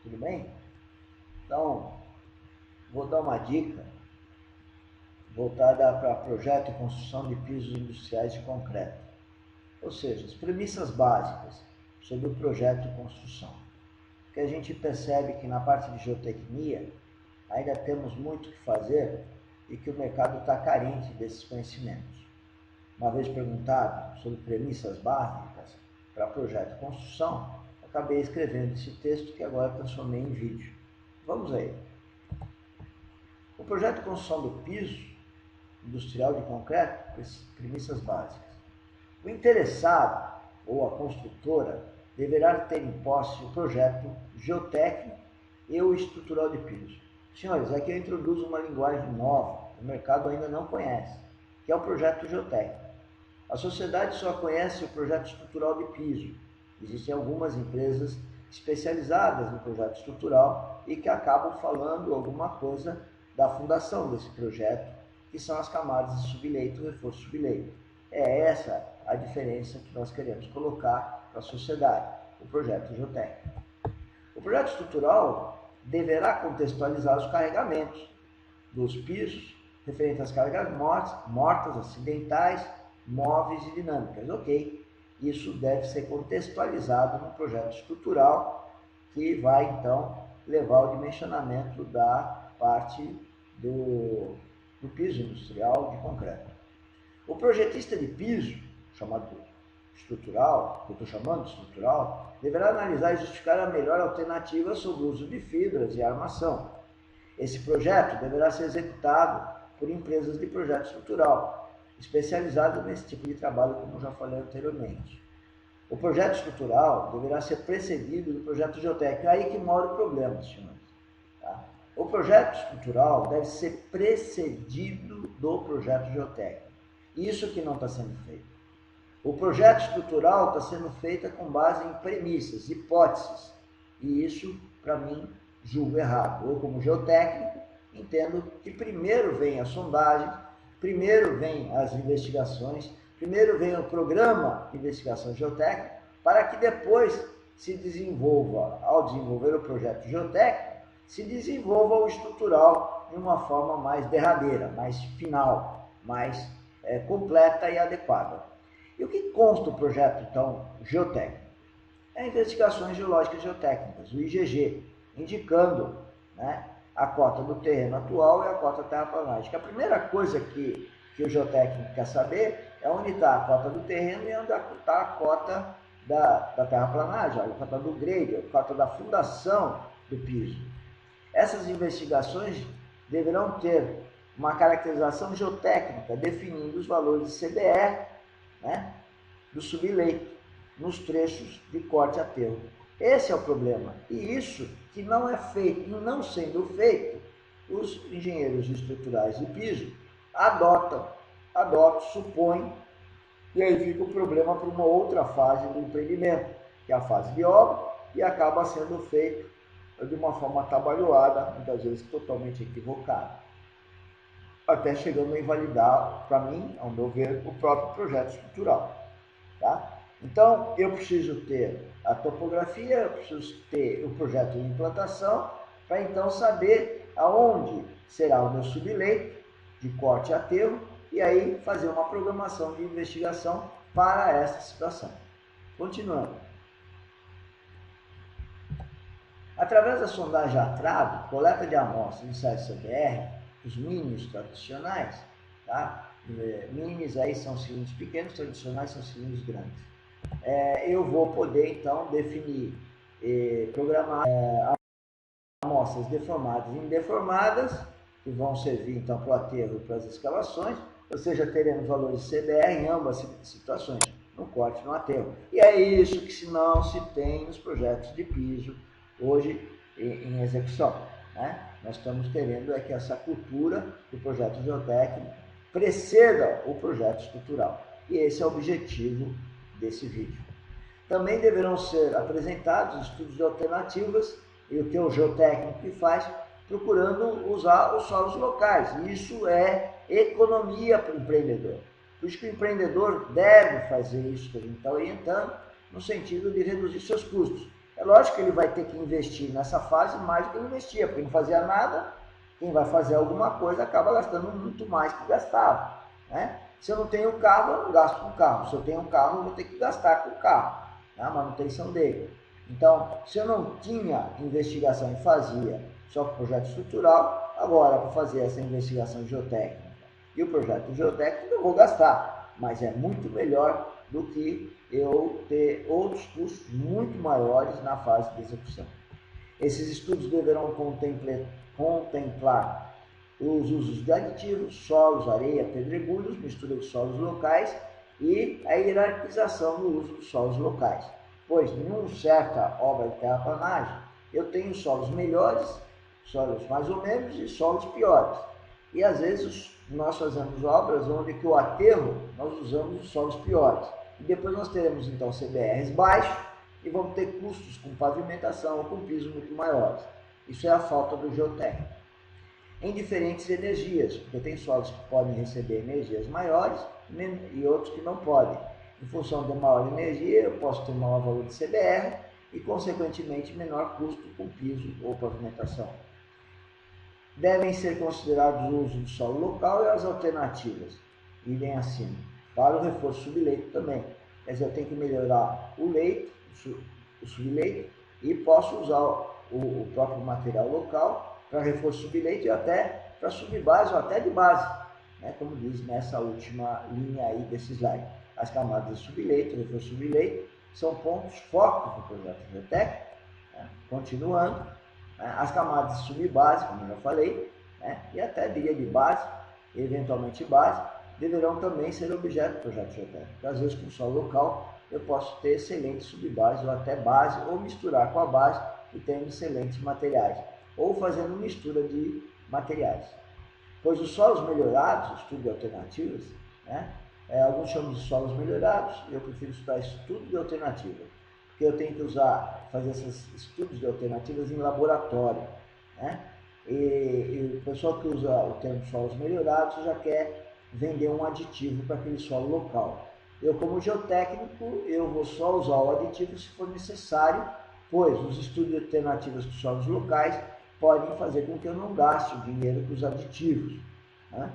Tudo bem? Então, vou dar uma dica voltada para projeto e construção de pisos industriais de concreto. Ou seja, as premissas básicas sobre o projeto e construção. Porque a gente percebe que na parte de geotecnia ainda temos muito que fazer e que o mercado está carente desses conhecimentos. Uma vez perguntado sobre premissas básicas para projeto e construção, acabei escrevendo esse texto que agora transformei em vídeo. Vamos aí. O projeto de construção do piso industrial de concreto, premissas básicas. O interessado ou a construtora deverá ter em posse o projeto geotécnico e o estrutural de piso. Senhores, aqui eu introduzo uma linguagem nova, o mercado ainda não conhece, que é o projeto geotécnico. A sociedade só conhece o projeto estrutural de piso. Existem algumas empresas especializadas no projeto estrutural e que acabam falando alguma coisa da fundação desse projeto, que são as camadas de subleito e reforço subleito. É essa a diferença que nós queremos colocar para a sociedade, o projeto geotécnico. O projeto estrutural deverá contextualizar os carregamentos dos pisos referente às cargas mortas, acidentais, móveis e dinâmicas. Ok, isso deve ser contextualizado no projeto estrutural, que vai então levar ao dimensionamento da parte do piso industrial de concreto. O projetista de piso, chamado estrutural, que eu estou chamando de estrutural, deverá analisar e justificar a melhor alternativa sobre o uso de fibras e armação. Esse projeto deverá ser executado por empresas de projeto estrutural, especializadas nesse tipo de trabalho, como já falei anteriormente. O projeto estrutural deverá ser precedido do projeto geotécnico. É aí que mora o problema, senhores. Tá? O projeto estrutural deve ser precedido do projeto geotécnico. Isso que não está sendo feito. O projeto estrutural está sendo feito com base em premissas, hipóteses. E isso, para mim, julgo errado. Eu, como geotécnico, entendo que primeiro vem a sondagem, primeiro vem as investigações, primeiro vem o programa de investigação geotécnica, para que depois se desenvolva, ao desenvolver o projeto geotécnico, se desenvolva o estrutural de uma forma mais derradeira, mais final, mais completa e adequada. E o que consta o projeto, então, geotécnico? É investigações geológicas geotécnicas, o IGG, indicando, né, a cota do terreno atual e a cota terraplanagem. A primeira coisa que o geotécnico quer saber é onde está a cota do terreno e onde está a cota da terraplanagem, a cota do grade, a cota da fundação do piso. Essas investigações deverão ter uma caracterização geotécnica, definindo os valores de CBR, né, do subleito, nos trechos de corte aterro. Esse é o problema. E isso que não é feito, e não sendo feito, os engenheiros estruturais de piso adotam, supõem, e aí fica o problema para uma outra fase do empreendimento, que é a fase de obra, e acaba sendo feito de uma forma atabalhoada, muitas vezes totalmente equivocada, até chegando a invalidar, para mim, ao meu ver, o próprio projeto estrutural. Tá? Então, eu preciso ter a topografia, eu preciso ter o projeto de implantação, para então saber aonde será o meu subleito de corte a aterro, e aí fazer uma programação de investigação para essa situação. Continuando. Através da sondagem a trave, coleta de amostras em site CBR, os minis tradicionais, tá? Minis aí são cilindros pequenos, tradicionais são cilindros grandes. Eu vou poder então definir, programar amostras deformadas e indeformadas, que vão servir então para o aterro e para as escavações, ou seja, teremos valores de CBR em ambas situações, no corte e no aterro. E é isso que não se tem nos projetos de piso hoje em execução. Né? Nós estamos querendo que essa cultura do projeto geotécnico preceda o projeto estrutural. E esse é o objetivo desse vídeo. Também deverão ser apresentados estudos de alternativas, e o que o geotécnico faz, procurando usar os solos locais. Isso é economia para o empreendedor. Por isso que o empreendedor deve fazer isso que a gente está orientando, no sentido de reduzir seus custos. É lógico que ele vai ter que investir nessa fase mais do que ele investia, porque não fazia nada. Quem vai fazer alguma coisa acaba gastando muito mais que gastava, né? Se eu não tenho carro, eu não gasto com carro. Se eu tenho um carro, eu vou ter que gastar com o carro, né? A manutenção dele. Então, se eu não tinha investigação e fazia só com projeto estrutural, agora para fazer essa investigação geotécnica e o projeto geotécnico eu vou gastar, mas é muito melhor do que eu ter outros custos muito maiores na fase de execução. Esses estudos deverão contemplar os usos de aditivos, solos, areia, pedregulhos, mistura de solos locais e a hierarquização no uso dos solos locais. Pois, em uma certa obra de terraplanagem, eu tenho solos melhores, solos mais ou menos e solos piores. E às vezes nós fazemos obras onde que o aterro nós usamos os solos piores. E depois nós teremos então CBRs baixos e vamos ter custos com pavimentação ou com piso muito maiores. Isso é a falta do geotécnico. Em diferentes energias, porque tem solos que podem receber energias maiores e outros que não podem. Em função de maior energia, eu posso ter maior valor de CBR e, consequentemente, menor custo com piso ou pavimentação. Devem ser considerados o uso do solo local e as alternativas, irem acima, para o reforço subleito também. Quer dizer, eu tenho que melhorar o leito, o subleito, e posso usar o próprio material local para reforço subleito e até para subbase ou até de base, né? Como diz nessa última linha aí desse slide. As camadas de subleito, reforço subleito, são pontos focos do projeto geotécnico, né? Continuando, né? As camadas de subbase, como eu já falei, né? E até diria de base, eventualmente base, deverão também ser objeto do projeto geotécnico. Às vezes, com o solo local, eu posso ter excelentes subbase ou até base, ou misturar com a base e ter excelentes materiais, ou fazendo mistura de materiais. Pois os solos melhorados, estudo de alternativas, né? Alguns chamam de solos melhorados, eu prefiro estudar estudo de alternativa, porque eu tenho que fazer esses estudos de alternativas em laboratório, né? E o pessoal que usa o termo solos melhorados já quer vender um aditivo para aquele solo local. Eu, como geotécnico, eu vou só usar o aditivo se for necessário, pois os estudos de alternativas dos solos locais podem fazer com que eu não gaste o dinheiro com os aditivos, né?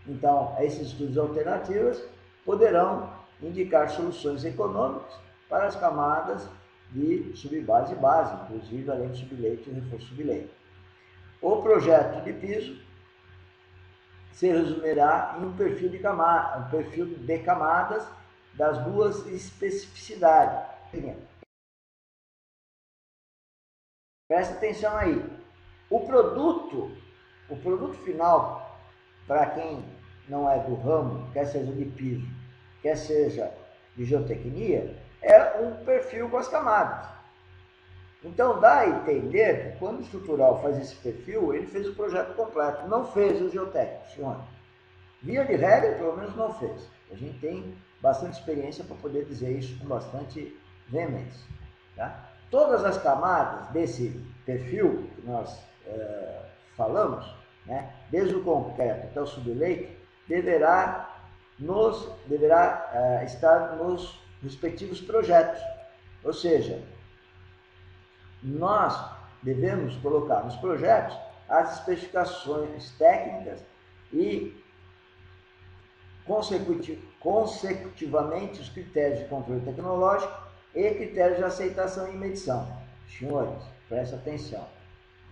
Então, esses estudos alternativas poderão indicar soluções econômicas para as camadas de subbase e base, inclusive além do subleito e reforço subleito. O projeto de piso se resumirá em um perfil de camadas das duas especificidades. Presta atenção aí. O produto final, para quem não é do ramo, quer seja de piso, quer seja de geotecnia, é um perfil com as camadas. Então dá a entender que quando o estrutural faz esse perfil, ele fez o projeto completo, não fez o geotécnico, senhor. Via de regra, pelo menos não fez. A gente tem bastante experiência para poder dizer isso com bastante veemência, tá? Todas as camadas desse perfil que nós falamos, né, desde o concreto até o subleito, deverá estar nos respectivos projetos. Ou seja, nós devemos colocar nos projetos as especificações técnicas e, consecutivamente, os critérios de controle tecnológico e critérios de aceitação e medição. Senhores, presta atenção.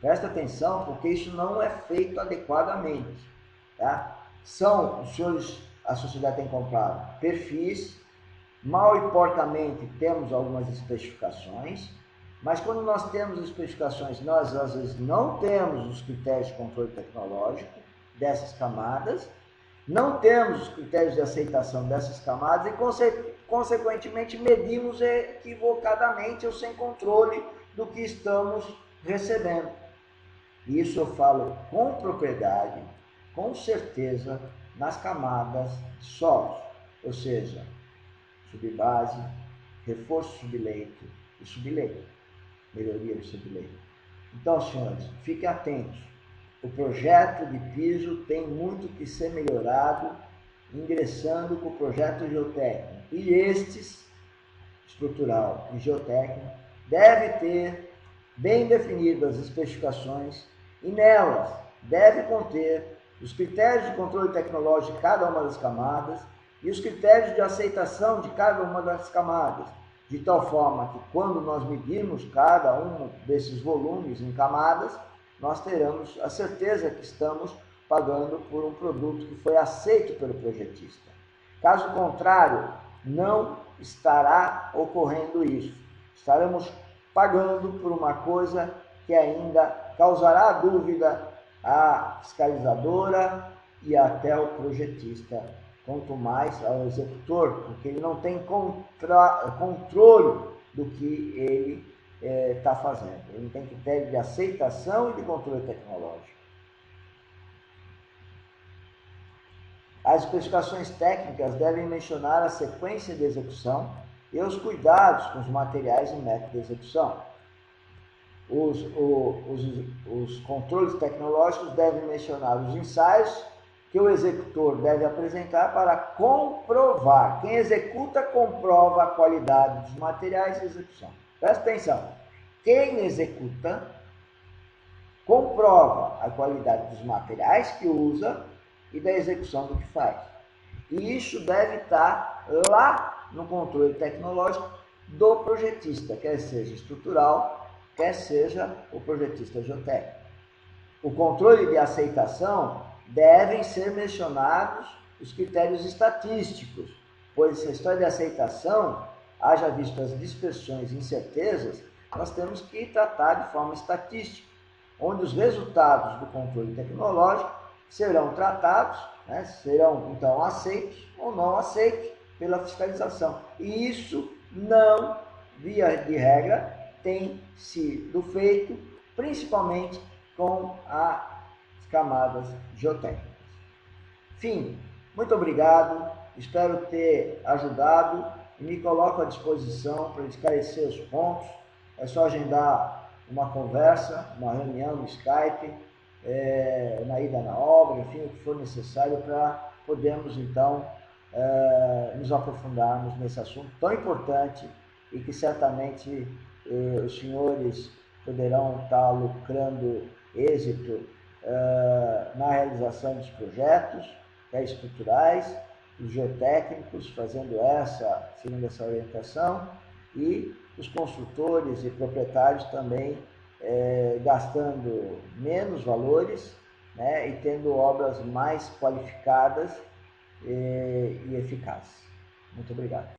Presta atenção, porque isso não é feito adequadamente, tá? Os senhores, a sociedade tem comprado perfis, mal e porcamente temos algumas especificações, mas quando nós temos especificações, nós às vezes não temos os critérios de controle tecnológico dessas camadas, não temos os critérios de aceitação dessas camadas e, consequentemente, medimos equivocadamente ou sem controle do que estamos recebendo. Isso eu falo com propriedade, com certeza, nas camadas de solos, ou seja, subbase, reforço subleito e subleito, melhoria do subleito. Então, senhores, fiquem atentos. O projeto de piso tem muito que ser melhorado, ingressando com o projeto geotécnico. E estes, estrutural e geotécnico, deve ter bem definidas as especificações e nelas deve conter os critérios de controle tecnológico de cada uma das camadas e os critérios de aceitação de cada uma das camadas, de tal forma que quando nós medirmos cada um desses volumes em camadas, nós teremos a certeza que estamos pagando por um produto que foi aceito pelo projetista. Caso contrário, não estará ocorrendo isso. Estaremos pagando por uma coisa que ainda causará dúvida à fiscalizadora e até ao projetista, quanto mais ao executor, porque ele não tem controle do que ele está fazendo. Ele tem critério de aceitação e de controle tecnológico. As especificações técnicas devem mencionar a sequência de execução e os cuidados com os materiais e método de execução. Os controles tecnológicos devem mencionar os ensaios que o executor deve apresentar para comprovar. Quem executa comprova a qualidade dos materiais de execução. Presta atenção. Quem executa comprova a qualidade dos materiais que usa e da execução do que faz. E isso deve estar lá no controle tecnológico do projetista, quer seja estrutural, quer seja o projetista geotécnico. O controle de aceitação devem ser mencionados os critérios estatísticos, pois se a história de aceitação, haja visto as dispersões e incertezas, nós temos que tratar de forma estatística, onde os resultados do controle tecnológico serão tratados, né, serão então aceitos ou não aceitos pela fiscalização. E isso não, via de regra, tem sido feito principalmente com as camadas geotécnicas. Fim, muito obrigado, espero ter ajudado e me coloco à disposição para esclarecer os pontos. É só agendar uma conversa, uma reunião no Skype, na ida na obra, enfim, o que for necessário para podermos então nos aprofundarmos nesse assunto tão importante e que certamente os senhores poderão estar lucrando êxito na realização dos projetos estruturais, os geotécnicos fazendo seguindo essa orientação, e os construtores e proprietários também gastando menos valores, né, e tendo obras mais qualificadas e eficazes. Muito obrigado.